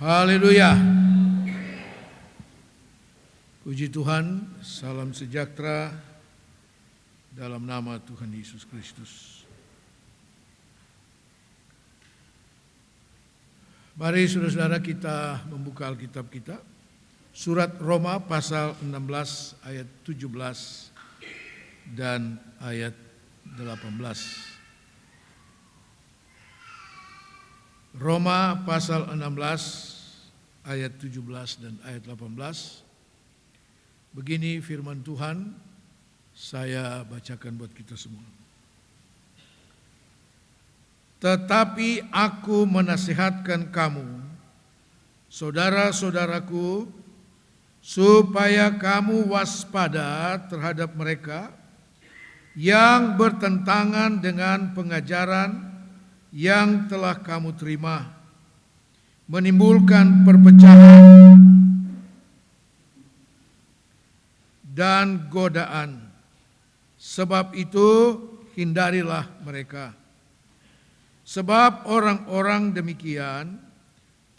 Haleluya. Puji Tuhan, salam sejahtera dalam nama Tuhan Yesus Kristus. Mari saudara-saudara kita membuka Alkitab kita. Surat Roma pasal 16 ayat 17 dan ayat 18. Roma pasal 16 ayat 17 dan ayat 18. Begini firman Tuhan, saya bacakan buat kita semua. Tetapi aku menasihatkan kamu, saudara-saudaraku, supaya kamu waspada terhadap mereka yang bertentangan dengan pengajaran yang telah kamu terima, menimbulkan perpecahan dan godaan. Sebab itu hindarilah mereka. Sebab orang-orang demikian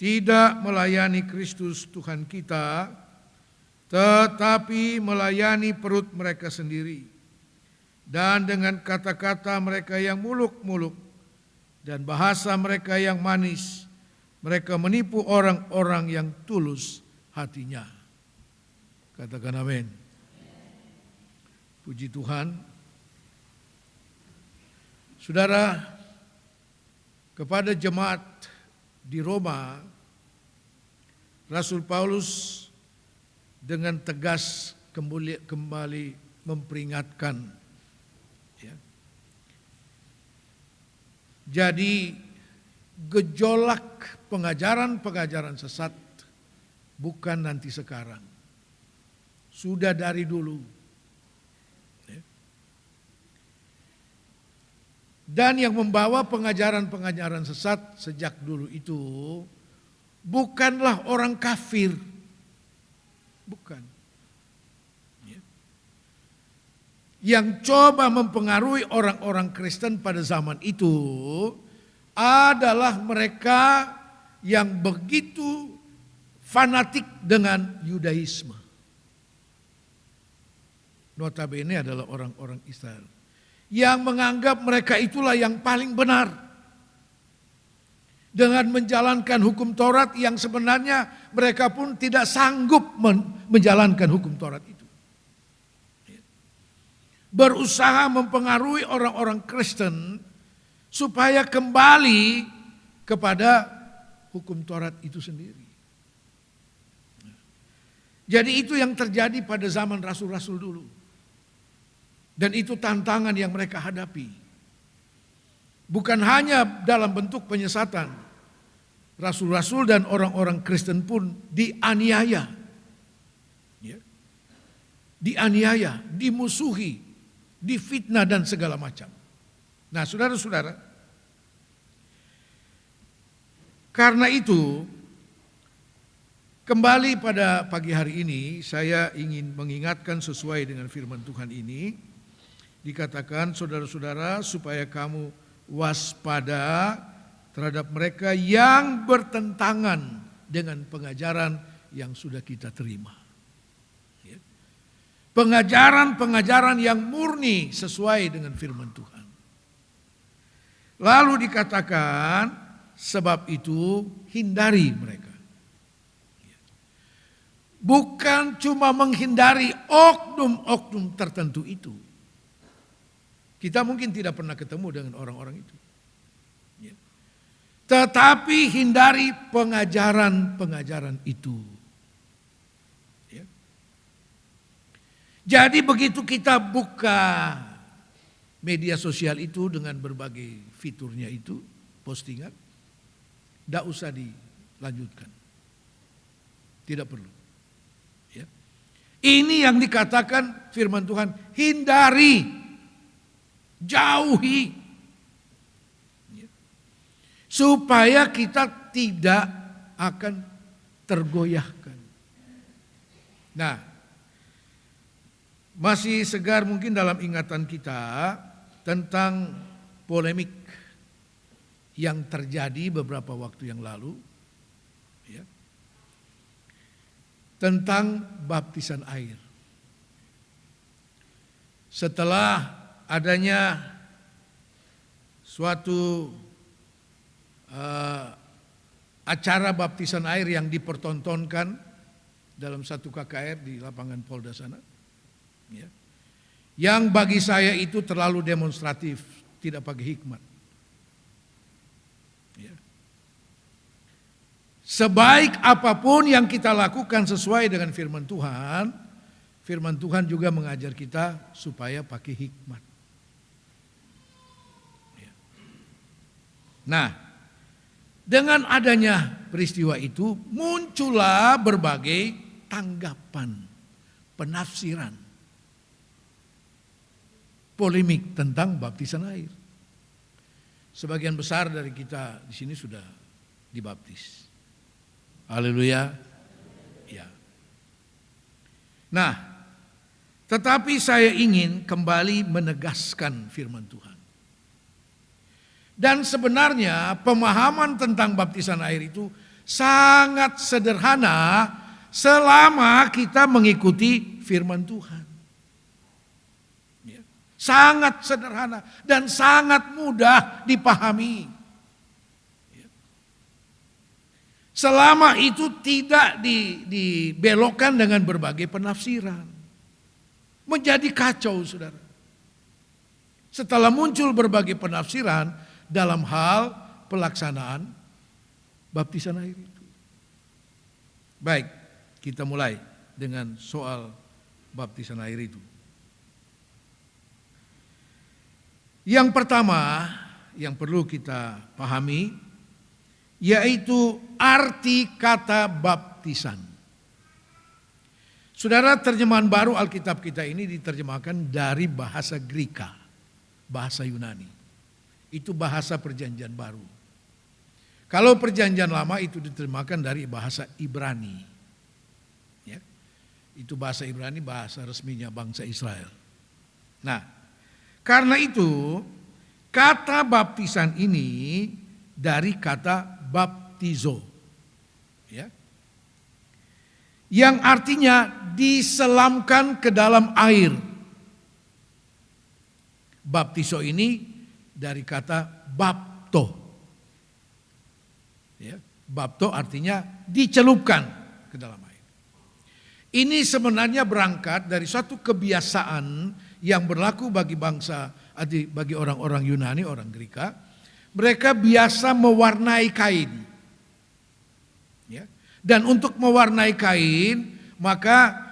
tidak melayani Kristus Tuhan kita, tetapi melayani perut mereka sendiri. Dan dengan kata-kata mereka yang muluk-muluk dan bahasa mereka yang manis, mereka menipu orang-orang yang tulus hatinya. Katakan amin. Puji Tuhan. Saudara, kepada jemaat di Roma, Rasul Paulus dengan tegas kembali memperingatkan. Ya. Jadi gejolak pengajaran-pengajaran sesat bukan nanti sekarang. Sudah dari dulu. Dan yang membawa pengajaran-pengajaran sesat sejak dulu itu bukanlah orang kafir. Bukan. Yang coba mempengaruhi orang-orang Kristen pada zaman itu adalah mereka yang begitu fanatik dengan Yudaisme. Notabene adalah orang-orang Israel yang menganggap mereka itulah yang paling benar dengan menjalankan hukum Taurat yang sebenarnya mereka pun tidak sanggup menjalankan hukum Taurat itu. Berusaha mempengaruhi orang-orang Kristen supaya kembali kepada hukum Taurat itu sendiri. Jadi itu yang terjadi pada zaman rasul-rasul dulu. Dan itu tantangan yang mereka hadapi. Bukan hanya dalam bentuk penyesatan. Rasul-rasul dan orang-orang Kristen pun dianiaya. Ya. Dianiaya, dimusuhi, difitnah dan segala macam. Nah, saudara-saudara, karena itu kembali pada pagi hari ini saya ingin mengingatkan sesuai dengan firman Tuhan ini. Dikatakan saudara-saudara supaya kamu waspada terhadap mereka yang bertentangan dengan pengajaran yang sudah kita terima. Pengajaran-pengajaran yang murni sesuai dengan firman Tuhan. Lalu dikatakan sebab itu hindari mereka. Bukan cuma menghindari oknum-oknum tertentu itu. Kita mungkin tidak pernah ketemu dengan orang-orang itu. Tetapi hindari pengajaran-pengajaran itu. Jadi begitu kita buka media sosial itu dengan berbagai fiturnya itu, postingan, tidak usah dilanjutkan. Tidak perlu. Ya. Ini yang dikatakan firman Tuhan, hindari, jauhi. Ya. Supaya kita tidak akan tergoyahkan. Nah, masih segar mungkin dalam ingatan kita tentang polemik yang terjadi beberapa waktu yang lalu, ya, tentang baptisan air. Setelah adanya suatu acara baptisan air yang dipertontonkan dalam satu KKR di lapangan Polda sana, ya, yang bagi saya itu terlalu demonstratif, tidak pakai hikmat. Ya. Sebaik apapun yang kita lakukan sesuai dengan firman Tuhan juga mengajar kita supaya pakai hikmat. Ya. Nah, dengan adanya peristiwa itu muncullah berbagai tanggapan, penafsiran, polemik tentang baptisan air. Sebagian besar dari kita di sini sudah dibaptis. Haleluya. Ya. Nah, tetapi saya ingin kembali menegaskan firman Tuhan. Dan sebenarnya pemahaman tentang baptisan air itu sangat sederhana selama kita mengikuti firman Tuhan. Ya. Sangat sederhana dan sangat mudah dipahami. Ya. Selama itu tidak dibelokkan dengan berbagai penafsiran. Menjadi kacau, saudara. Setelah muncul berbagai penafsiran dalam hal pelaksanaan baptisan air itu. Baik, kita mulai dengan soal baptisan air itu. Yang pertama yang perlu kita pahami yaitu arti kata baptisan. Saudara, terjemahan baru Alkitab kita ini diterjemahkan dari bahasa Greka, bahasa Yunani. Itu bahasa perjanjian baru. Kalau perjanjian lama itu diterjemahkan dari bahasa Ibrani. Ya. Itu bahasa Ibrani, bahasa resminya bangsa Israel. Nah, karena itu kata baptisan ini dari kata baptizo. Ya. Yang artinya diselamkan ke dalam air. Baptizo ini dari kata bapto. Ya, bapto artinya dicelupkan ke dalam air. Ini sebenarnya berangkat dari suatu kebiasaan yang berlaku bagi bagi orang-orang Yunani, orang Greka. Mereka biasa mewarnai kain. Ya. Dan untuk mewarnai kain, maka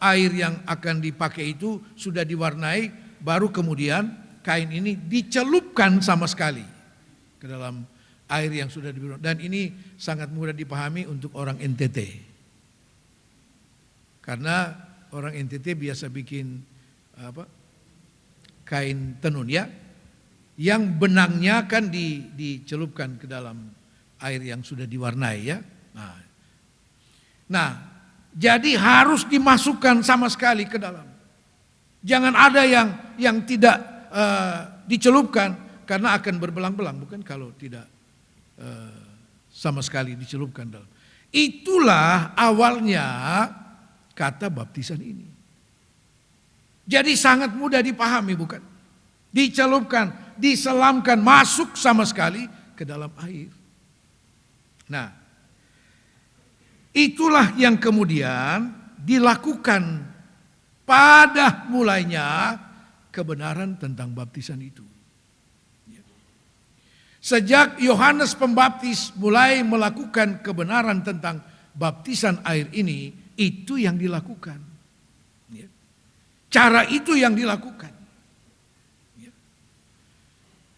air yang akan dipakai itu sudah diwarnai, baru kemudian kain ini dicelupkan sama sekali ke dalam air yang sudah diberi. Dan ini sangat mudah dipahami untuk orang NTT. Karena orang NTT biasa bikin kain tenun ya, yang benangnya kan dicelupkan ke dalam air yang sudah diwarnai ya. Nah, jadi harus dimasukkan sama sekali ke dalam. Jangan ada yang tidak dicelupkan karena akan berbelang-belang, bukan kalau tidak sama sekali dicelupkan dalam. Itulah awalnya kata baptisan ini. Jadi sangat mudah dipahami, bukan? Dicelupkan, diselamkan, masuk sama sekali ke dalam air. Nah, itulah yang kemudian dilakukan pada mulainya kebenaran tentang baptisan itu. Sejak Yohanes Pembaptis mulai melakukan kebenaran tentang baptisan air ini, itu yang dilakukan. Cara itu yang dilakukan.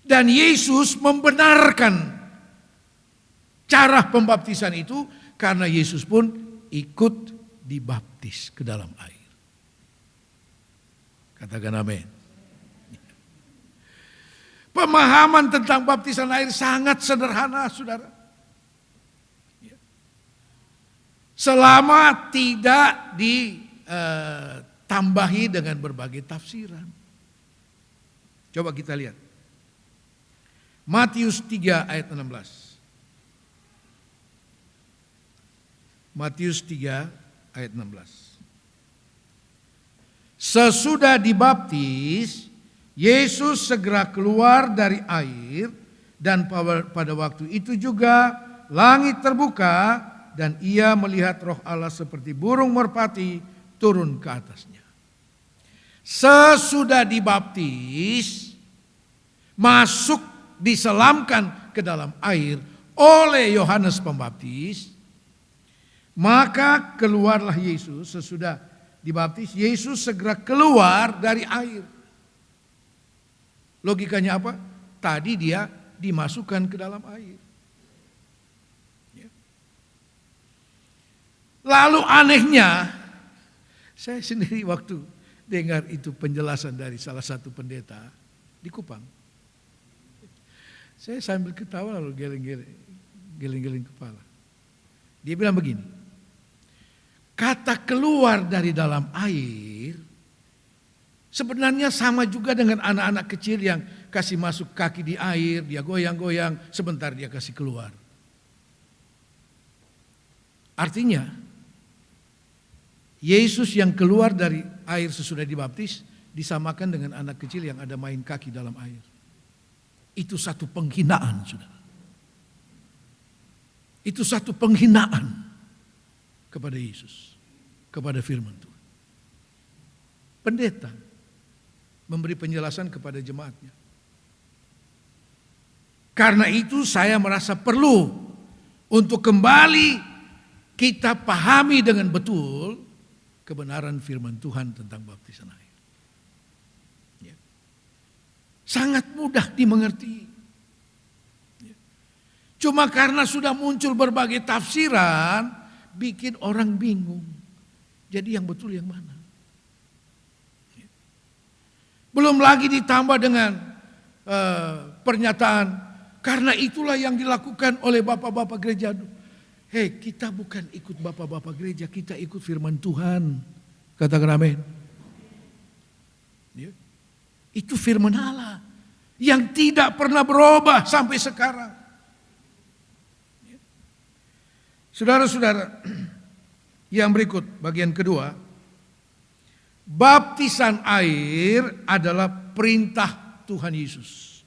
Dan Yesus membenarkan cara pembaptisan itu karena Yesus pun ikut dibaptis ke dalam air. Katakan amin. Pemahaman tentang baptisan air sangat sederhana, saudara. Selama tidak ditambahi dengan berbagai tafsiran. Coba kita lihat. Matius 3 ayat 16. Matius 3 ayat 16. Sesudah dibaptis, Yesus segera keluar dari air, dan pada waktu itu juga langit terbuka dan ia melihat Roh Allah seperti burung merpati turun ke atasnya. Sesudah dibaptis, masuk diselamkan ke dalam air oleh Yohanes Pembaptis, maka keluarlah Yesus. Sesudah dibaptis, Yesus segera keluar dari air. Logikanya apa? Tadi dia dimasukkan ke dalam air. Lalu anehnya, saya sendiri waktu dengar itu penjelasan dari salah satu pendeta di Kupang, saya sambil ketawa lalu geleng-geleng kepala. Dia bilang begini, kata keluar dari dalam air sebenarnya sama juga dengan anak-anak kecil yang kasih masuk kaki di air, dia goyang-goyang, sebentar dia kasih keluar. Artinya, Yesus yang keluar dari air sesudah dibaptis disamakan dengan anak kecil yang ada main kaki dalam air. Itu satu penghinaan, saudara. Itu satu penghinaan kepada Yesus, kepada firman Tuhan. Pendeta memberi penjelasan kepada jemaatnya. Karena itu saya merasa perlu untuk kembali kita pahami dengan betul kebenaran firman Tuhan tentang baptisan air. Ya. Sangat mudah dimengerti. Ya. Cuma karena sudah muncul berbagai tafsiran, bikin orang bingung. Jadi yang betul yang mana? Ya. Belum lagi ditambah dengan pernyataan, karena itulah yang dilakukan oleh bapak-bapak gereja. Hei, kita bukan ikut bapak-bapak gereja, kita ikut firman Tuhan. Katakan amin. Ya. Itu firman Allah yang tidak pernah berubah sampai sekarang. Ya. Saudara-saudara, yang berikut bagian kedua, baptisan air adalah perintah Tuhan Yesus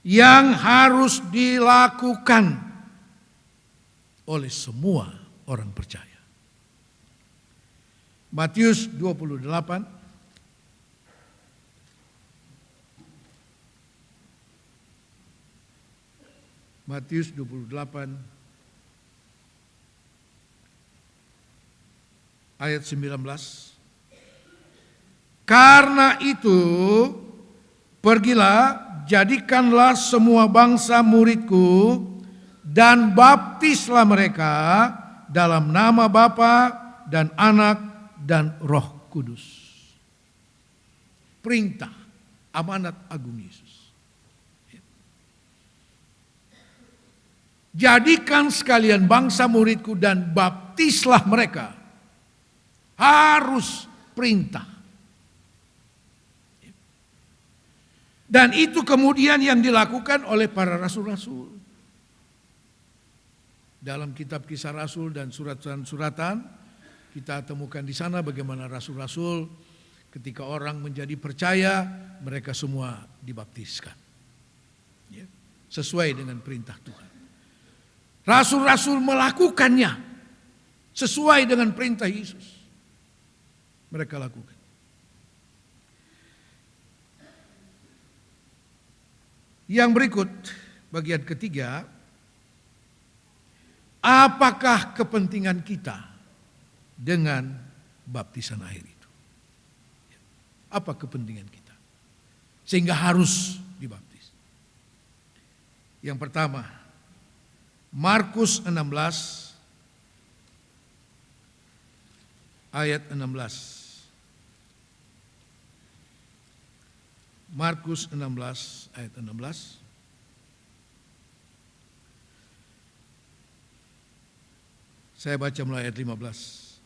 yang harus dilakukan oleh semua orang percaya. Matius 28 Matius 28 ayat 19. Karena itu pergilah, jadikanlah semua bangsa muridku dan baptislah mereka dalam nama Bapa dan Anak dan Roh Kudus. Perintah, amanat agung Yesus. Jadikan sekalian bangsa muridku dan baptislah mereka. Harus perintah. Dan itu kemudian yang dilakukan oleh para rasul-rasul. Dalam kitab Kisah Rasul dan suratan-suratan, kita temukan di sana bagaimana rasul-rasul ketika orang menjadi percaya, mereka semua dibaptiskan. Ya, sesuai dengan perintah Tuhan. Rasul-rasul melakukannya sesuai dengan perintah Yesus. Mereka lakukan. Yang berikut, bagian ketiga, apakah kepentingan kita dengan baptisan air itu? Apa kepentingan kita sehingga harus dibaptis? Yang pertama, Markus 16 ayat 16. Markus 16 ayat 16. Saya baca mulai ayat 15.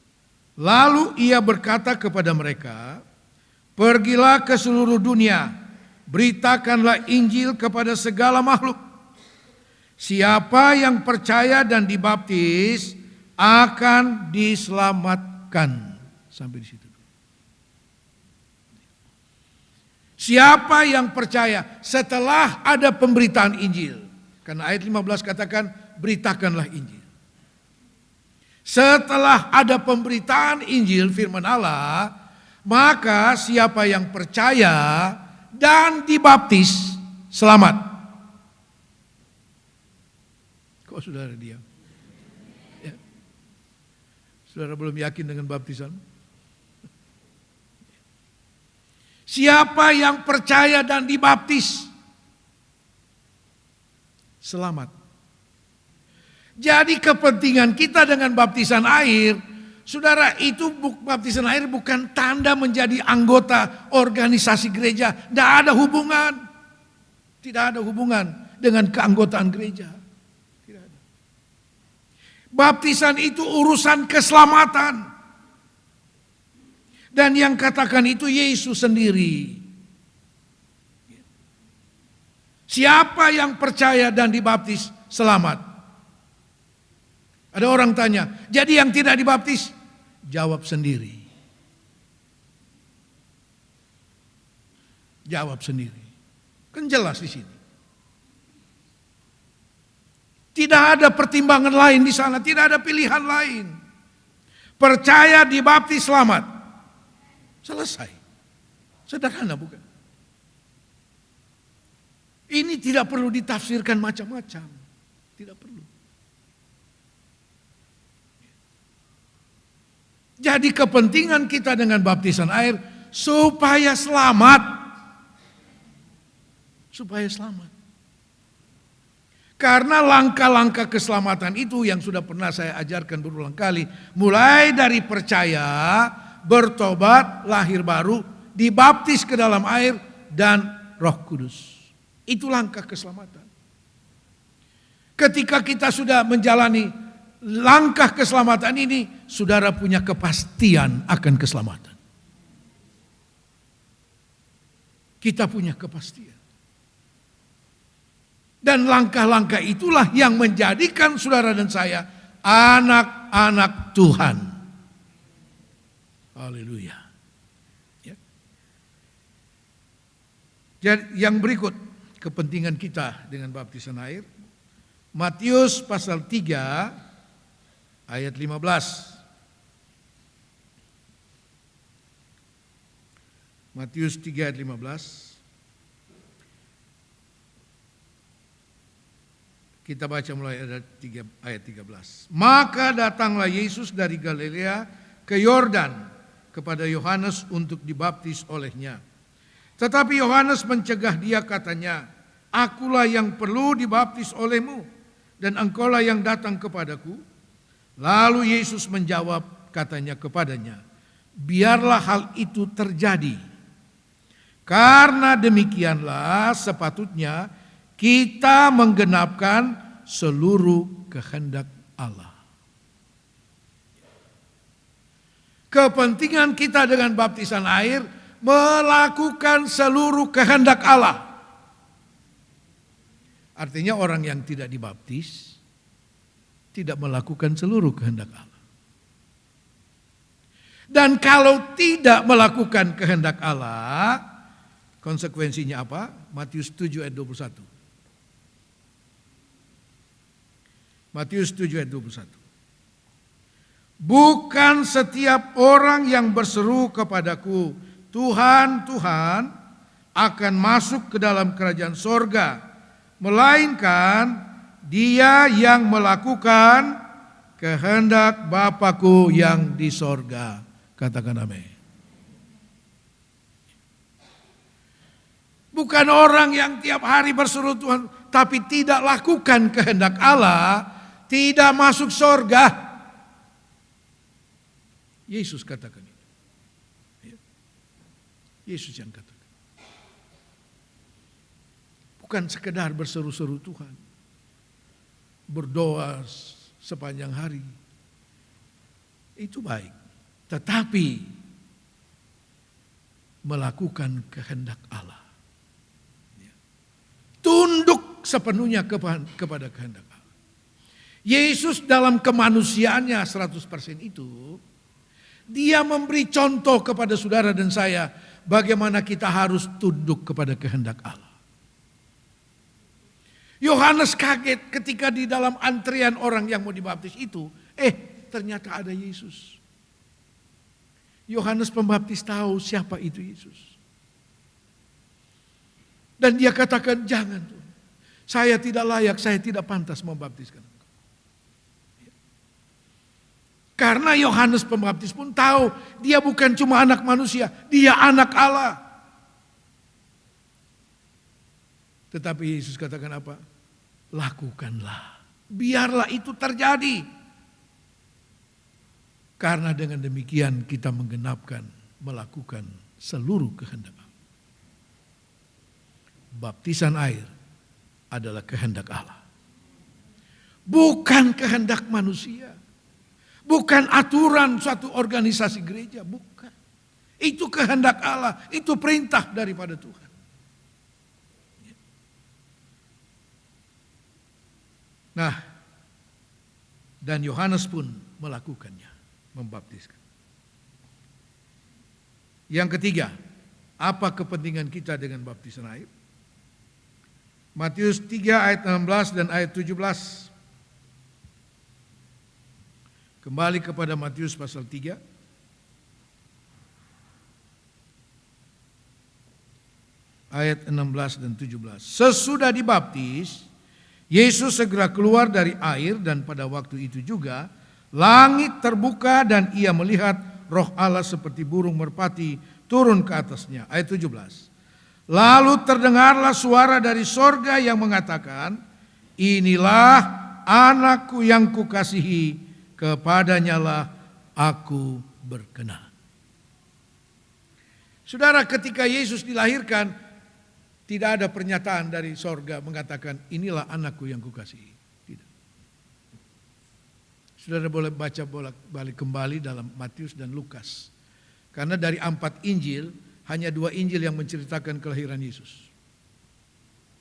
Lalu ia berkata kepada mereka, pergilah ke seluruh dunia, beritakanlah Injil kepada segala makhluk. Siapa yang percaya dan dibaptis akan diselamatkan. Sampai di situ. Siapa yang percaya setelah ada pemberitaan Injil. Karena ayat 15 katakan, beritakanlah Injil. Setelah ada pemberitaan Injil firman Allah, maka siapa yang percaya dan dibaptis selamat. Kok saudara diam? Ya. Saudara belum yakin dengan baptisan? Siapa yang percaya dan dibaptis selamat. Jadi kepentingan kita dengan baptisan air, saudara, itu baptisan air bukan tanda menjadi anggota organisasi gereja. Tidak ada hubungan. Tidak ada hubungan dengan keanggotaan gereja. Tidak ada. Baptisan itu urusan keselamatan. Dan yang katakan itu Yesus sendiri. Siapa yang percaya dan dibaptis selamat. Ada orang tanya, jadi yang tidak dibaptis? Jawab sendiri. Jawab sendiri. Kan jelas di sini. Tidak ada pertimbangan lain di sana, tidak ada pilihan lain. Percaya dibaptis selamat. Selesai. Sederhana bukan? Ini tidak perlu ditafsirkan macam-macam. Tidak perlu. Jadi kepentingan kita dengan baptisan air supaya selamat. Supaya selamat. Karena langkah-langkah keselamatan itu yang sudah pernah saya ajarkan berulang kali. Mulai dari percaya, bertobat, lahir baru, dibaptis ke dalam air, dan Roh Kudus. Itu langkah keselamatan. Ketika kita sudah menjalani langkah keselamatan ini, saudara punya kepastian akan keselamatan. Kita punya kepastian. Dan langkah-langkah itulah yang menjadikan saudara dan saya anak-anak Tuhan. Haleluya. Ya. Jadi yang berikut kepentingan kita dengan baptisan air. Matius pasal 3 ayat 15. Matius 3 ayat 15. Kita baca mulai ayat 13. Maka datanglah Yesus dari Galilea ke Yordan kepada Yohanes untuk dibaptis olehnya. Tetapi Yohanes mencegah dia, katanya, akulah yang perlu dibaptis olehmu dan engkaulah yang datang kepadaku. Lalu Yesus menjawab, katanya kepadanya, biarlah hal itu terjadi. Karena demikianlah sepatutnya kita menggenapkan seluruh kehendak Allah. Kepentingan kita dengan baptisan air melakukan seluruh kehendak Allah. Artinya orang yang tidak dibaptis tidak melakukan seluruh kehendak Allah. Dan kalau tidak melakukan kehendak Allah, konsekuensinya apa? Matius 7 ayat 21. Matius 7 ayat 21. Bukan setiap orang yang berseru kepadaku, Tuhan, Tuhan, akan masuk ke dalam kerajaan sorga, melainkan dia yang melakukan kehendak Bapa-Ku yang di sorga. Katakan amin. Bukan orang yang tiap hari berseru Tuhan, tapi tidak lakukan kehendak Allah, tidak masuk sorga. Yesus katakan itu. Yesus yang katakan. Bukan sekedar berseru-seru Tuhan. Berdoa sepanjang hari. Itu baik. Tetapi melakukan kehendak Allah. Tunduk sepenuhnya kepada kehendak Allah. Yesus dalam kemanusiaannya 100% itu, dia memberi contoh kepada saudara dan saya bagaimana kita harus tunduk kepada kehendak Allah. Yohanes kaget ketika di dalam antrian orang yang mau dibaptis itu, ternyata ada Yesus. Yohanes Pembaptis tahu siapa itu Yesus. Dan dia katakan, jangan Tuhan, saya tidak layak, saya tidak pantas membaptiskan. Karena Yohanes Pembaptis pun tahu dia bukan cuma anak manusia, dia anak Allah. Tetapi Yesus katakan apa? Lakukanlah, biarlah itu terjadi. Karena dengan demikian kita melakukan seluruh kehendak Allah. Baptisan air adalah kehendak Allah. Bukan kehendak manusia. Bukan aturan suatu organisasi gereja, bukan. Itu kehendak Allah, itu perintah daripada Tuhan. Nah, dan Yohanes pun melakukannya, membaptiskan. Yang ketiga, apa kepentingan kita dengan baptisan air? Matius 3 ayat 16 dan ayat 17. Kembali kepada Matius pasal 3. Ayat 16 dan 17. Sesudah dibaptis, Yesus segera keluar dari air dan pada waktu itu juga langit terbuka dan ia melihat Roh Allah seperti burung merpati turun ke atasnya. Ayat 17. Lalu terdengarlah suara dari sorga yang mengatakan, inilah anakku yang kukasihi, kepadanya lah aku berkenan. Saudara, ketika Yesus dilahirkan, tidak ada pernyataan dari sorga mengatakan, inilah anakku yang kukasihi. Tidak. Saudara boleh baca balik kembali dalam Matius dan Lukas. Karena dari 4 Injil, hanya 2 Injil yang menceritakan kelahiran Yesus.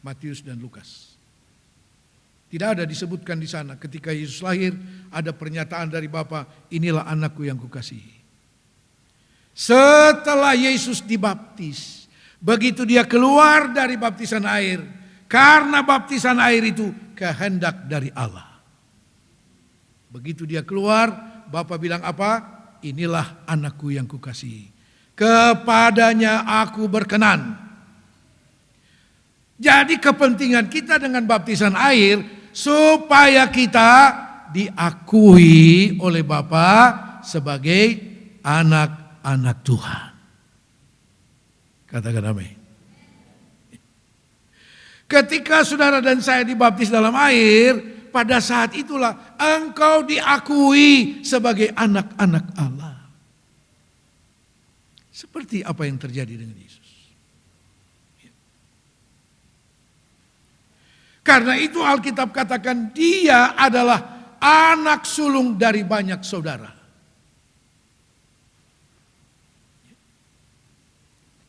Matius dan Lukas. Tidak ada disebutkan di sana ketika Yesus lahir ada pernyataan dari Bapa, inilah anakku yang kukasihi. Setelah Yesus dibaptis, begitu dia keluar dari baptisan air, karena baptisan air itu kehendak dari Allah. Begitu dia keluar, Bapa bilang apa? Inilah anakku yang kukasihi, kepadanya aku berkenan. Jadi kepentingan kita dengan baptisan air supaya kita diakui oleh Bapa sebagai anak-anak Tuhan. Katakan amin. Ketika saudara dan saya dibaptis dalam air, pada saat itulah engkau diakui sebagai anak-anak Allah. Seperti apa yang terjadi dengan Yesus. Karena itu Alkitab katakan dia adalah anak sulung dari banyak saudara.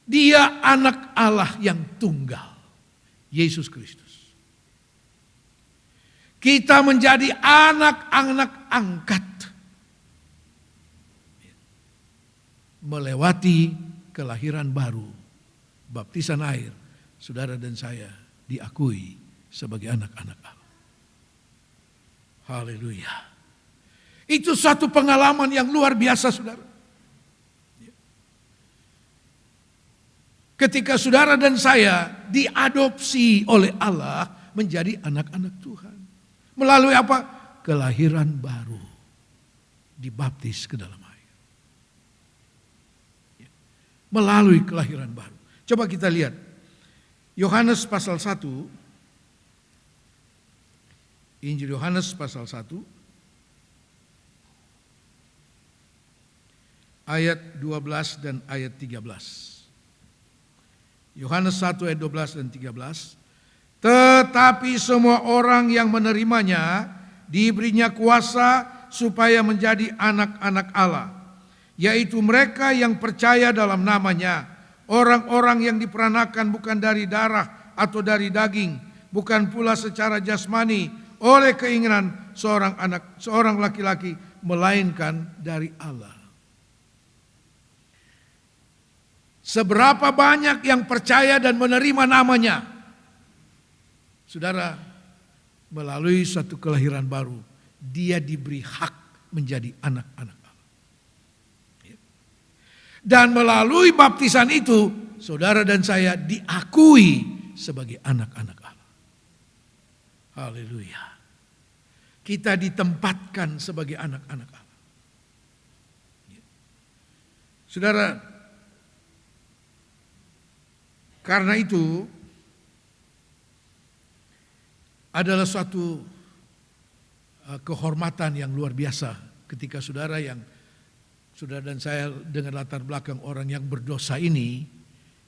Dia anak Allah yang tunggal, Yesus Kristus. Kita menjadi anak-anak angkat. Melewati kelahiran baru, baptisan air, saudara dan saya diakui sebagai anak-anak Allah. Haleluya. Itu satu pengalaman yang luar biasa, saudara. Ketika saudara dan saya diadopsi oleh Allah menjadi anak-anak Tuhan. Melalui apa? Kelahiran baru. Dibaptis ke dalam air. Melalui kelahiran baru. Coba kita lihat. Yohanes pasal 1. Injil Yohanes pasal 1 ayat 12 dan ayat 13. Yohanes 1 ayat 12 dan 13. Tetapi semua orang yang menerimanya diberinya kuasa supaya menjadi anak-anak Allah, yaitu mereka yang percaya dalam namanya, orang-orang yang diperanakan bukan dari darah atau dari daging, bukan pula secara jasmani oleh keinginan seorang laki-laki, melainkan dari Allah. Seberapa banyak yang percaya dan menerima namanya? Saudara, melalui suatu kelahiran baru, dia diberi hak menjadi anak-anak Allah. Dan melalui baptisan itu, saudara dan saya diakui sebagai anak-anak Allah. Haleluya. Kita ditempatkan sebagai anak-anak Allah. Saudara, karena itu adalah suatu kehormatan yang luar biasa ketika saudara dan saya dengan latar belakang orang yang berdosa ini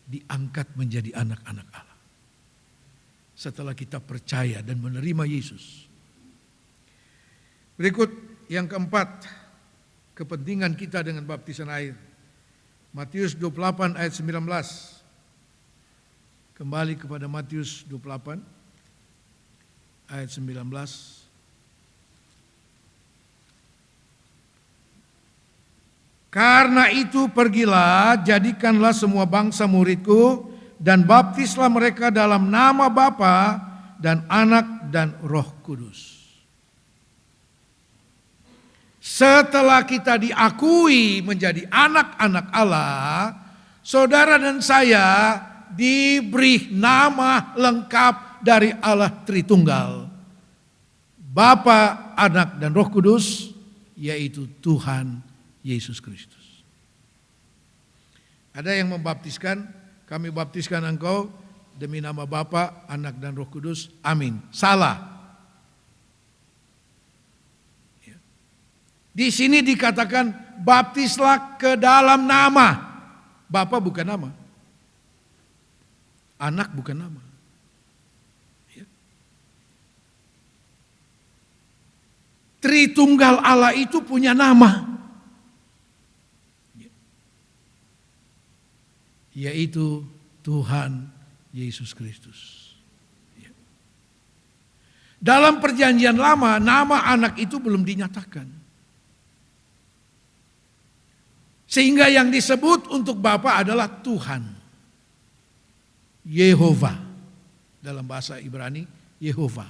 diangkat menjadi anak-anak Allah. Setelah kita percaya dan menerima Yesus. Berikut yang keempat, kepentingan kita dengan baptisan air. Matius 28 ayat 19. Kembali kepada Matius 28 ayat 19. Karena itu pergilah, jadikanlah semua bangsa muridku, dan baptislah mereka dalam nama Bapa dan Anak dan Roh Kudus. Setelah kita diakui menjadi anak-anak Allah, saudara dan saya diberi nama lengkap dari Allah Tritunggal. Bapa, Anak, dan Roh Kudus, yaitu Tuhan Yesus Kristus. Ada yang membaptiskan, kami baptiskan engkau demi nama Bapa, Anak, dan Roh Kudus. Amin. Salah. Di sini dikatakan baptislah ke dalam nama. Bapa bukan nama. Anak bukan nama. Tritunggal Allah itu punya nama. Yaitu Tuhan Yesus Kristus. Dalam perjanjian lama, nama anak itu belum dinyatakan. Sehingga yang disebut untuk Bapa adalah Tuhan. Yehova. Dalam bahasa Ibrani, Yehova.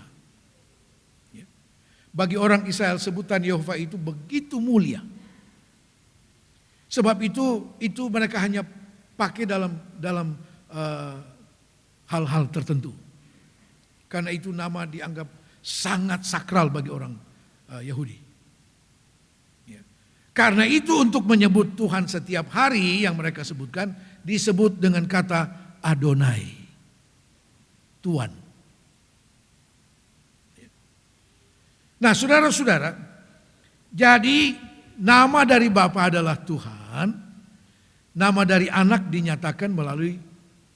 Bagi orang Israel, sebutan Yehova itu begitu mulia. Sebab itu mereka hanya pakai dalam hal-hal tertentu. Karena itu nama dianggap sangat sakral bagi orang Yahudi. Karena itu untuk menyebut Tuhan setiap hari yang mereka sebutkan disebut dengan kata Adonai, Tuhan. Nah, saudara-saudara, jadi nama dari Bapa adalah Tuhan. Nama dari anak dinyatakan melalui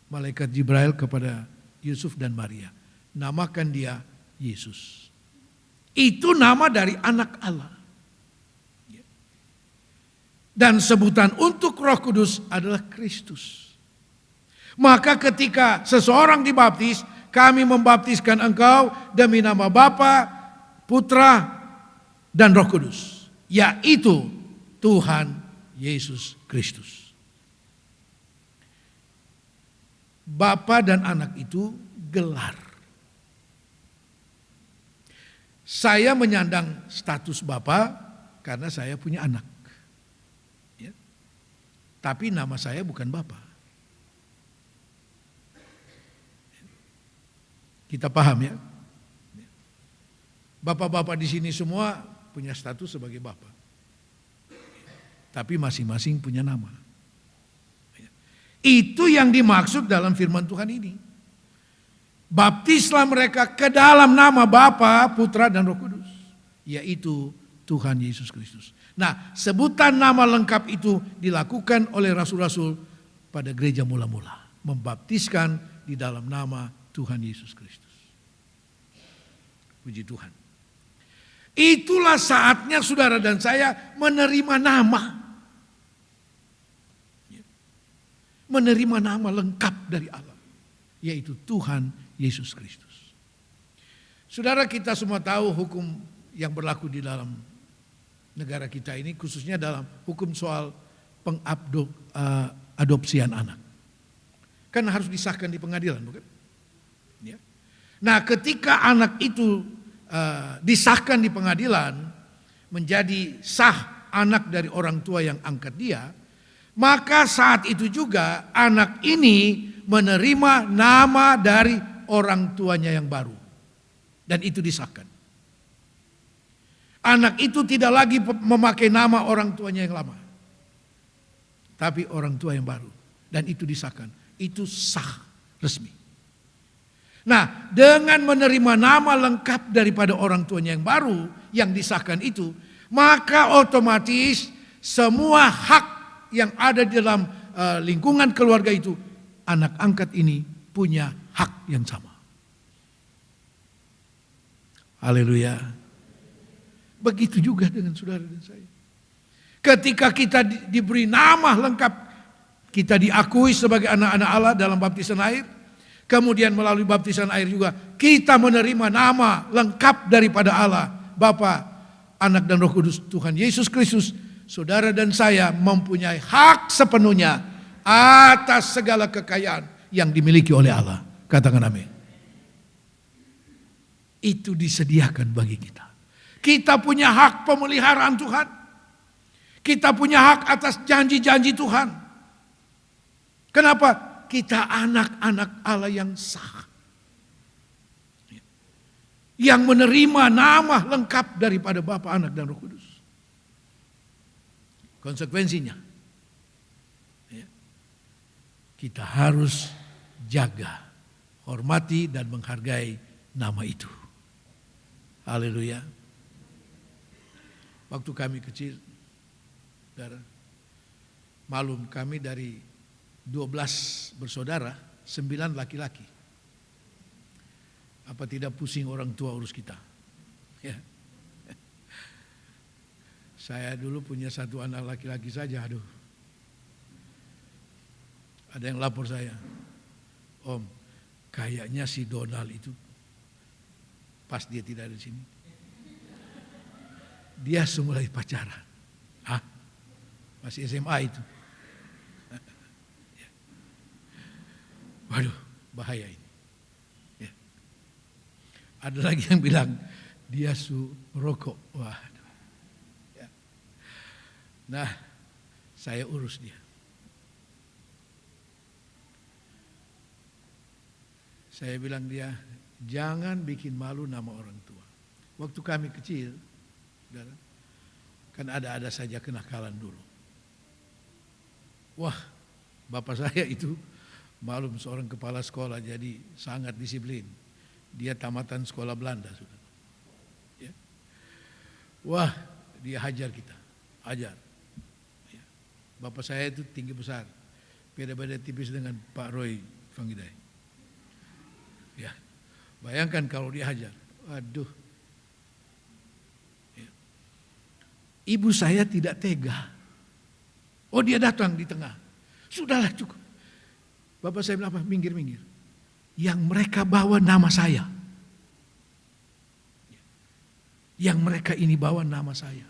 malaikat Jibril kepada Yusuf dan Maria. Namakan dia Yesus. Itu nama dari anak Allah. Dan sebutan untuk Roh Kudus adalah Kristus. Maka ketika seseorang dibaptis, kami membaptiskan engkau demi nama Bapa, Putra, dan Roh Kudus. Yaitu Tuhan Yesus Kristus. Bapa dan anak itu gelar. Saya menyandang status Bapa karena saya punya anak. Ya. Tapi nama saya bukan Bapa. Kita paham ya? Bapak-bapak di sini semua punya status sebagai Bapa. Tapi masing-masing punya nama. Itu yang dimaksud dalam firman Tuhan ini. Baptislah mereka ke dalam nama Bapa, Putra, dan Roh Kudus. Yaitu Tuhan Yesus Kristus. Nah, sebutan nama lengkap itu dilakukan oleh rasul-rasul pada gereja mula-mula. Membaptiskan di dalam nama Tuhan Yesus Kristus. Puji Tuhan. Itulah saatnya saudara dan saya menerima nama. Menerima nama lengkap dari Allah, yaitu Tuhan Yesus Kristus. Saudara, kita semua tahu hukum yang berlaku di dalam negara kita ini, khususnya dalam hukum soal pengadopsian anak. Kan harus disahkan di pengadilan, bukan? Ya. Nah, ketika anak itu disahkan di pengadilan menjadi sah anak dari orang tua yang angkat dia, maka saat itu juga anak ini menerima nama dari orang tuanya yang baru. Dan itu disahkan. Anak itu tidak lagi memakai nama orang tuanya yang lama, tapi orang tua yang baru. Dan itu disahkan. Itu sah, resmi. Nah, dengan menerima nama lengkap daripada orang tuanya yang baru yang disahkan itu, maka otomatis semua hak yang ada di dalam lingkungan keluarga itu, anak angkat ini punya hak yang sama. Haleluya. Begitu juga dengan saudara dan saya. Ketika kita diberi nama lengkap, kita diakui sebagai anak-anak Allah dalam baptisan air, kemudian melalui baptisan air juga kita menerima nama lengkap daripada Allah, Bapa, Anak dan Roh Kudus, Tuhan Yesus Kristus. Saudara dan saya mempunyai hak sepenuhnya atas segala kekayaan yang dimiliki oleh Allah. Katakan amin. Itu disediakan bagi kita. Kita punya hak pemeliharaan Tuhan. Kita punya hak atas janji-janji Tuhan. Kenapa? Kita anak-anak Allah yang sah. Yang menerima nama lengkap daripada Bapa, Anak, dan Roh Kudus. Konsekuensinya, kita harus jaga, hormati, dan menghargai nama itu. Haleluya. Waktu kami kecil, malum kami dari 12 bersaudara, 9 laki-laki. Apa tidak pusing orang tua urus kita? Ya. Saya dulu punya 1 anak laki-laki saja, aduh. Ada yang lapor saya, Om, kayaknya si Donald itu pas dia tidak ada di sini, dia mulai pacaran. Hah? Masih SMA itu. Waduh, bahaya ini. Ya. Ada lagi yang bilang dia rokok. Waduh. Ya. Nah, saya urus dia. Saya bilang dia, jangan bikin malu nama orang tua. Waktu kami kecil, kan ada saja kenakalan dulu. Wah, bapak saya itu malum seorang kepala sekolah, jadi sangat disiplin. Dia tamatan sekolah Belanda sudah. Ya. Wah, dia hajar kita, hajar. Ya. Bapak saya itu tinggi besar, beda-beda tipis dengan Pak Roy Fanggidai. Ya, bayangkan kalau dia hajar, aduh. Ya. Ibu saya tidak tega. Oh, dia datang di tengah. Sudahlah cukup. Bapak saya bilang apa? Minggir-minggir. Yang mereka bawa nama saya. Yang mereka ini bawa nama saya.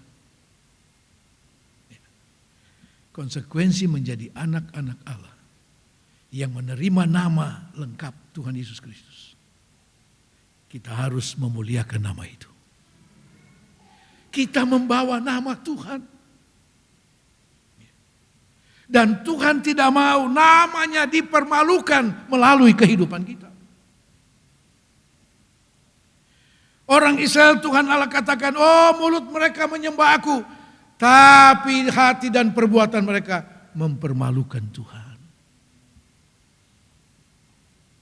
Konsekuensi menjadi anak-anak Allah yang menerima nama lengkap Tuhan Yesus Kristus. Kita harus memuliakan nama itu. Kita membawa nama Tuhan. Dan Tuhan tidak mau namanya dipermalukan melalui kehidupan kita. Orang Israel Tuhan Allah katakan, oh mulut mereka menyembah aku, tapi hati dan perbuatan mereka mempermalukan Tuhan.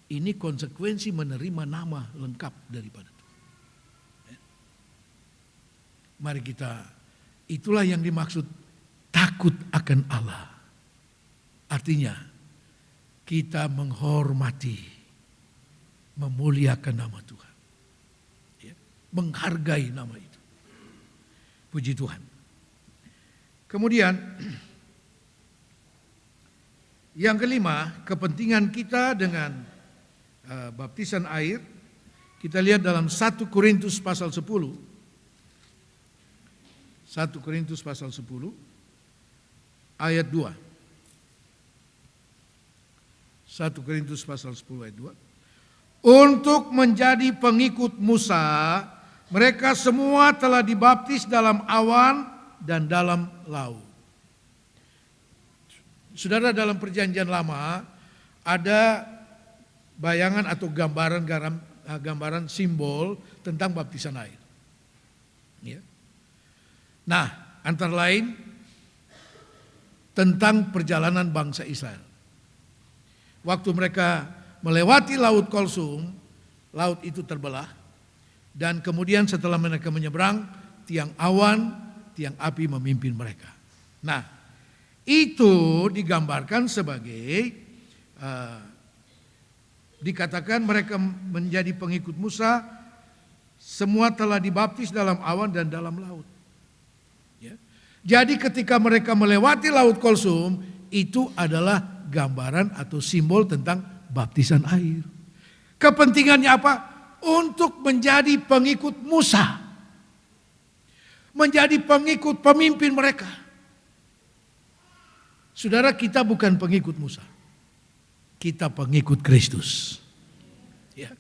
Ini konsekuensi menerima nama lengkap daripada Tuhan. Mari kita, itulah yang dimaksud takut akan Allah. Artinya kita menghormati, memuliakan nama Tuhan, ya, menghargai nama itu. Puji Tuhan. Kemudian yang kelima, kepentingan kita dengan baptisan air. Kita lihat dalam 1 Korintus pasal 10 1 Korintus pasal 10 ayat 2. 1 Korintus pasal 10 ayat 2. Untuk menjadi pengikut Musa, mereka semua telah dibaptis dalam awan dan dalam laut. Saudara, dalam perjanjian lama ada bayangan atau gambaran simbol tentang baptisan air. Ya. Nah, antara lain tentang perjalanan bangsa Israel. Waktu mereka melewati Laut Kulsum, laut itu terbelah, dan kemudian setelah mereka menyeberang, tiang awan, tiang api memimpin mereka. Nah, itu digambarkan sebagai dikatakan mereka menjadi pengikut Musa, semua telah dibaptis dalam awan dan dalam laut. Ya. Jadi ketika mereka melewati Laut Kulsum, itu adalah gambaran atau simbol tentang baptisan air. Kepentingannya apa? Untuk menjadi pengikut Musa. Menjadi pengikut pemimpin mereka. Saudara, kita bukan pengikut Musa. Kita pengikut Kristus. Ya.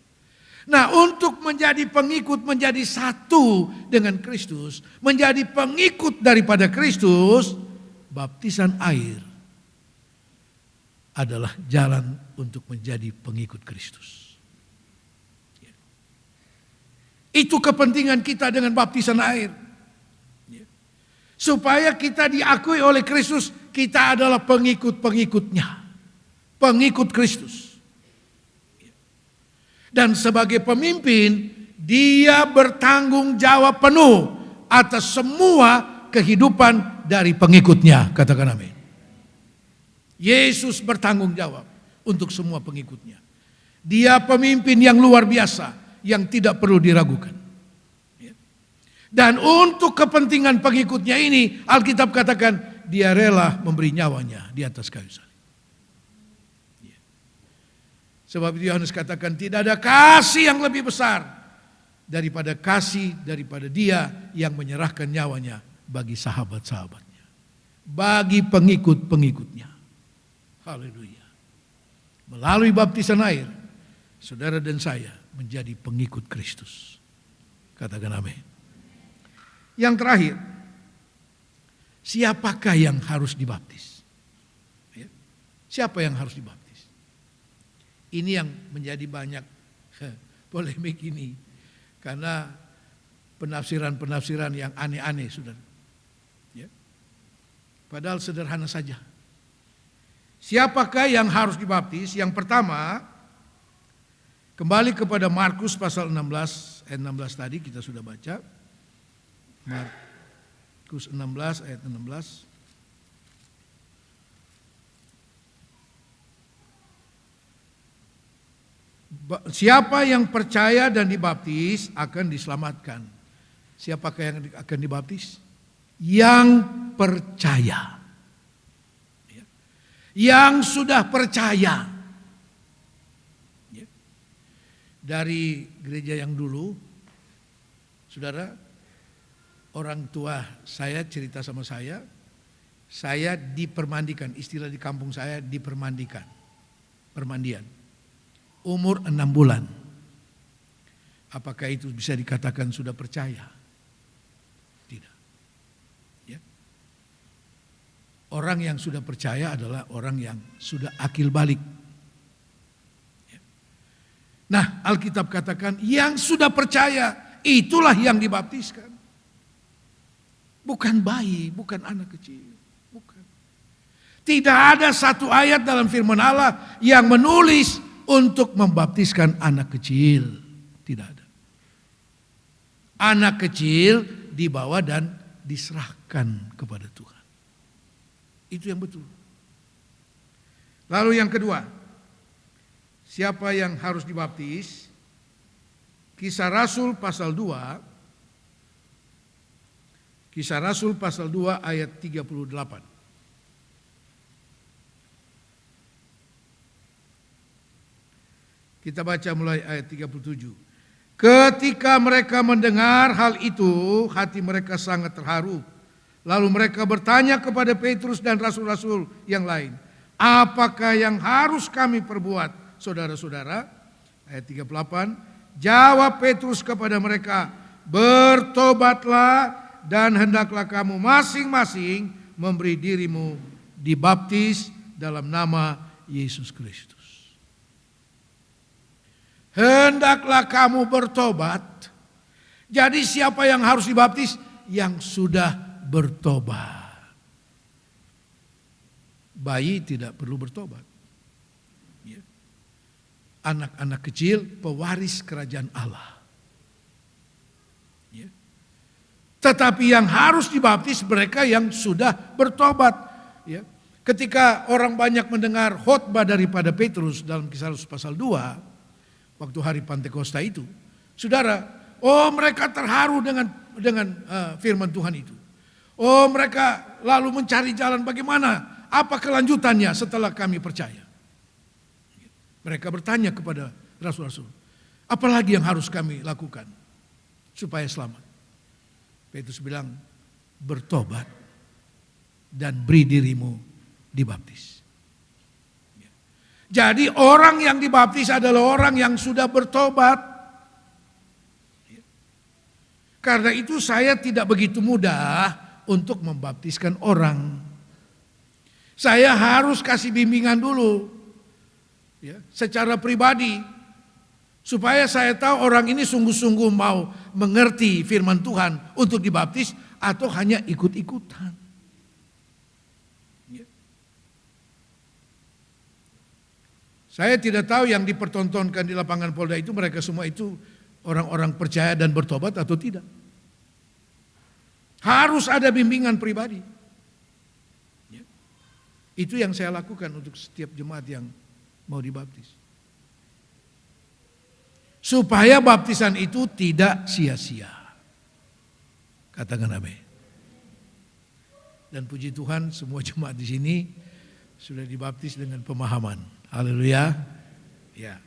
Nah, untuk menjadi pengikut, menjadi satu dengan Kristus, menjadi pengikut daripada Kristus, baptisan air adalah jalan untuk menjadi pengikut Kristus. Ya. Itu kepentingan kita dengan baptisan air. Ya. Supaya kita diakui oleh Kristus, kita adalah pengikut-pengikutnya. Pengikut Kristus. Ya. Dan sebagai pemimpin, dia bertanggung jawab penuh atas semua kehidupan dari pengikutnya. Katakan amin. Yesus bertanggung jawab untuk semua pengikutnya. Dia pemimpin yang luar biasa, yang tidak perlu diragukan. Dan untuk kepentingan pengikutnya ini, Alkitab katakan dia rela memberi nyawanya di atas kayu salib. Sebab Yohanes katakan tidak ada kasih yang lebih besar daripada kasih daripada dia yang menyerahkan nyawanya bagi sahabat-sahabatnya, bagi pengikut-pengikutnya. Haleluya. Melalui baptisan air, saudara dan saya menjadi pengikut Kristus. Katakan amin. Yang terakhir, siapakah yang harus dibaptis? Ya. Siapa yang harus dibaptis? Ini yang menjadi banyak polemik ini. Karena penafsiran-penafsiran yang aneh-aneh, saudara. Ya. Padahal sederhana saja. Siapakah yang harus dibaptis? Yang pertama, kembali kepada Markus pasal 16 ayat 16 tadi kita sudah baca. Markus 16 ayat 16. Siapa yang percaya dan dibaptis akan diselamatkan. Siapakah yang akan dibaptis? Yang percaya. Yang sudah percaya. Dari gereja yang dulu, saudara, orang tua saya cerita sama saya dipermandikan, istilah di kampung saya dipermandikan, permandian, umur 6 bulan. Apakah itu bisa dikatakan sudah percaya? Tidak. Ya. Orang yang sudah percaya adalah orang yang sudah akil balik. Ya. Nah, Alkitab katakan yang sudah percaya itulah yang dibaptiskan. Bukan bayi, bukan anak kecil, bukan. Tidak ada satu ayat dalam firman Allah yang menulis untuk membaptiskan anak kecil. Tidak ada. Anak kecil dibawa dan diserahkan kepada Tuhan. Itu yang betul. Lalu yang kedua, siapa yang harus dibaptis? Kisah Rasul pasal 2. Kisah Rasul pasal 2 ayat 38. Kita baca mulai ayat 37. Ketika mereka mendengar hal itu, hati mereka sangat terharu Lalu mereka bertanya kepada Petrus dan rasul-rasul yang lain, apakah yang harus kami perbuat, saudara-saudara? Ayat 38, jawab Petrus kepada mereka, bertobatlah dan hendaklah kamu masing-masing memberi dirimu dibaptis dalam nama Yesus Kristus. Hendaklah kamu bertobat. Jadi siapa yang harus dibaptis? Yang sudah bertobat. Bayi tidak perlu bertobat. Anak-anak kecil pewaris kerajaan Allah. Tetapi yang harus dibaptis mereka yang sudah bertobat. Ketika orang banyak mendengar khotbah daripada Petrus dalam Kisah Rasul pasal 2, waktu hari Pantekosta itu, saudara, mereka terharu dengan firman Tuhan itu. Mereka lalu mencari jalan bagaimana, apa kelanjutannya setelah kami percaya. Mereka bertanya kepada rasul-rasul, apalagi yang harus kami lakukan supaya selamat? Petrus bilang, bertobat dan beri dirimu dibaptis. Jadi orang yang dibaptis adalah orang yang sudah bertobat. Karena itu saya tidak begitu mudah untuk membaptiskan orang. Saya harus kasih bimbingan dulu. Secara pribadi, supaya saya tahu orang ini sungguh-sungguh mau mengerti firman Tuhan untuk dibaptis atau hanya ikut-ikutan. Saya tidak tahu yang dipertontonkan di lapangan Polda itu mereka semua itu orang-orang percaya dan bertobat atau tidak. Harus ada bimbingan pribadi. Itu yang saya lakukan untuk setiap jemaat yang mau dibaptis. Supaya baptisan itu tidak sia-sia. Katakan amin. Dan puji Tuhan semua jemaat di sini sudah dibaptis dengan pemahaman. Haleluya. Ya.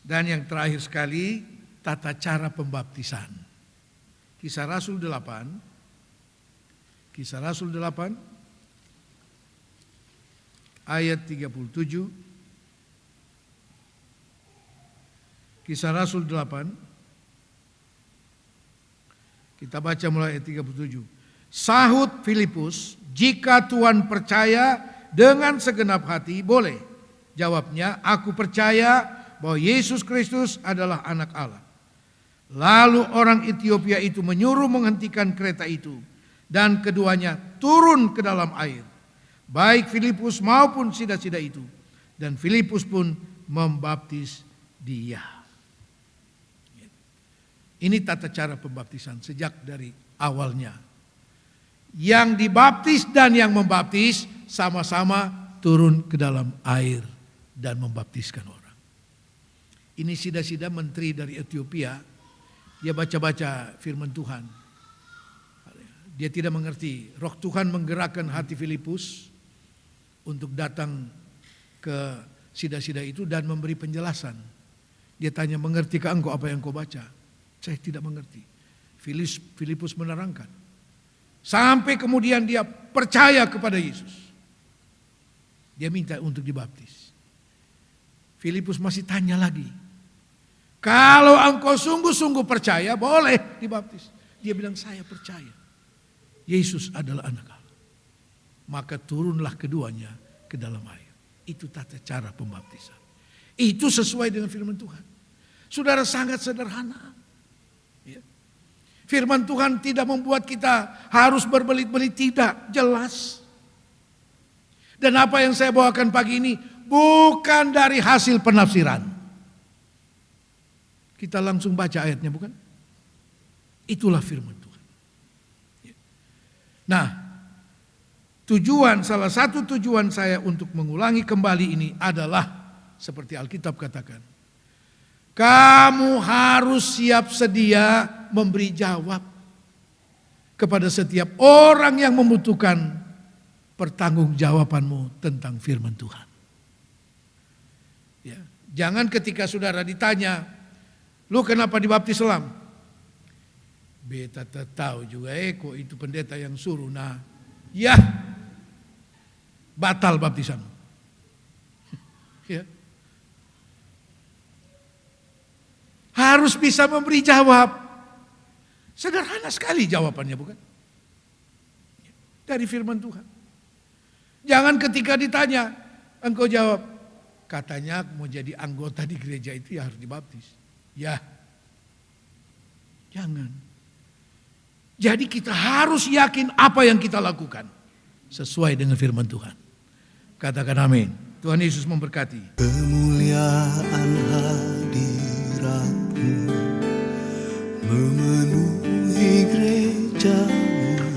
Dan yang terakhir sekali, tata cara pembaptisan. Kisah Rasul 8. Kisah Rasul 8 ayat 37. Kisah Rasul 8. Kita baca mulai ayat 37. Sahut Filipus, jika Tuhan percaya dengan segenap hati, boleh. Jawabnya, aku percaya bahwa Yesus Kristus adalah anak Allah. Lalu orang Ethiopia itu menyuruh menghentikan kereta itu, dan keduanya turun ke dalam air, baik Filipus maupun sida-sida itu. Dan Filipus pun membaptis dia. Ini tata cara pembaptisan sejak dari awalnya. Yang dibaptis dan yang membaptis sama-sama turun ke dalam air dan membaptiskan orang. Ini sida-sida menteri dari Ethiopia. Dia baca-baca firman Tuhan. Dia tidak mengerti. Roh Tuhan menggerakkan hati Filipus untuk datang ke sida-sida itu dan memberi penjelasan. Dia tanya, mengertikah engkau apa yang kau baca? Saya tidak mengerti. Filipus menerangkan. Sampai kemudian dia percaya kepada Yesus. Dia minta untuk dibaptis. Filipus masih tanya lagi. Kalau engkau sungguh-sungguh percaya, boleh dibaptis. Dia bilang, saya percaya. Yesus adalah anak Allah. Maka turunlah keduanya ke dalam air. Itu tata cara pembaptisan. Itu sesuai dengan firman Tuhan. Saudara, sangat sederhana. Firman Tuhan tidak membuat kita harus berbelit-belit, tidak, jelas. Dan apa yang saya bawakan pagi ini bukan dari hasil penafsiran. Kita langsung baca ayatnya, bukan? Itulah firman Tuhan. Nah, salah satu tujuan saya untuk mengulangi kembali ini adalah seperti Alkitab katakan. Kamu harus siap sedia memberi jawab kepada setiap orang yang membutuhkan pertanggungjawabanmu tentang firman Tuhan. Ya, jangan ketika saudara ditanya, lu kenapa dibaptis selam? Beta tahu juga kok itu pendeta yang suruh. Nah, ya batal baptisan. Ya. Harus bisa memberi jawab. Sederhana sekali jawabannya, bukan? Dari firman Tuhan. Jangan ketika ditanya, engkau jawab, katanya mau jadi anggota di gereja itu ya harus dibaptis. Ya, jangan. Jadi kita harus yakin apa yang kita lakukan sesuai dengan firman Tuhan. Katakan amin. Tuhan Yesus memberkati. Kemuliaan hadirat-Mu memenuhi gereja-Mu,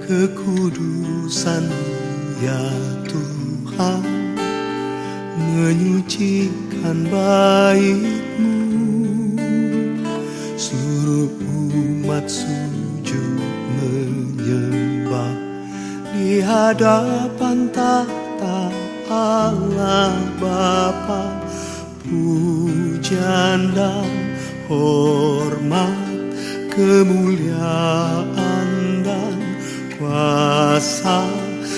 kekudusan ya Tuhan menyucikan bait-Mu, seluruh umat sujud menyembah di hadapan tahta Allah Bapa. Pujian dan hormat, kemuliaan dan kuasa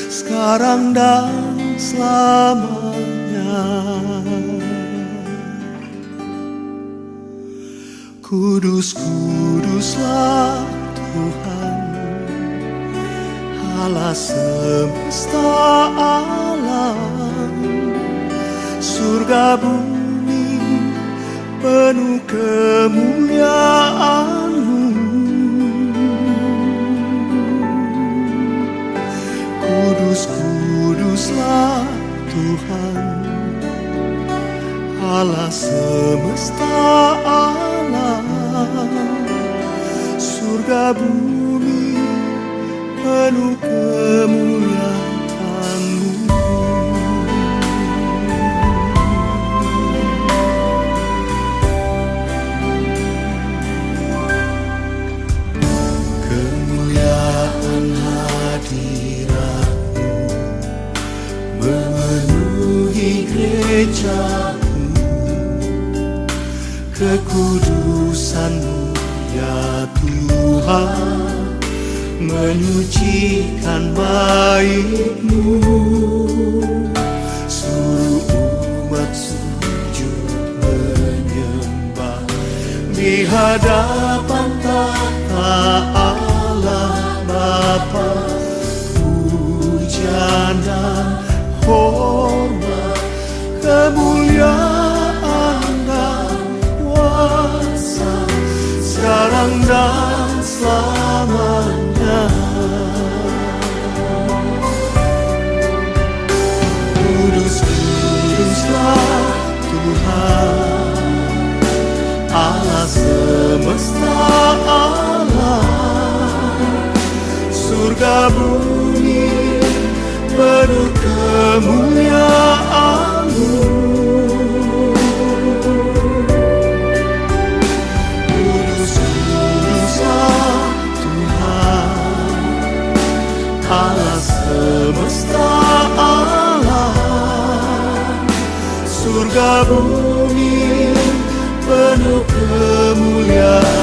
sekarang dan selamanya. Kudus, kuduslah Tuhan, Allah semesta alam, surga bumi penuh kemuliaan-Mu. Kudus, kuduslah Tuhan, Allah semesta alam, surga bumi penuh kemuliaan-Mu. Kemuliaan hadirat-Mu memenuhi gereja-Mu, kekudusan-Mu ya Tuhan menyucikan bait-Mu, seluruh umat sujud menyembah di hadapan tahta Allah Bapa. Pujian dan hormat, kemuliaan dan kuasa sekarang dan selamanya. Kudus, kuduslah Tuhan, Allah semesta alam, surga bumi penuh kemuliaan-Mu. Kudus, kuduslah Tuhan, Allah semesta alam, surga bumi penuh kemuliaan.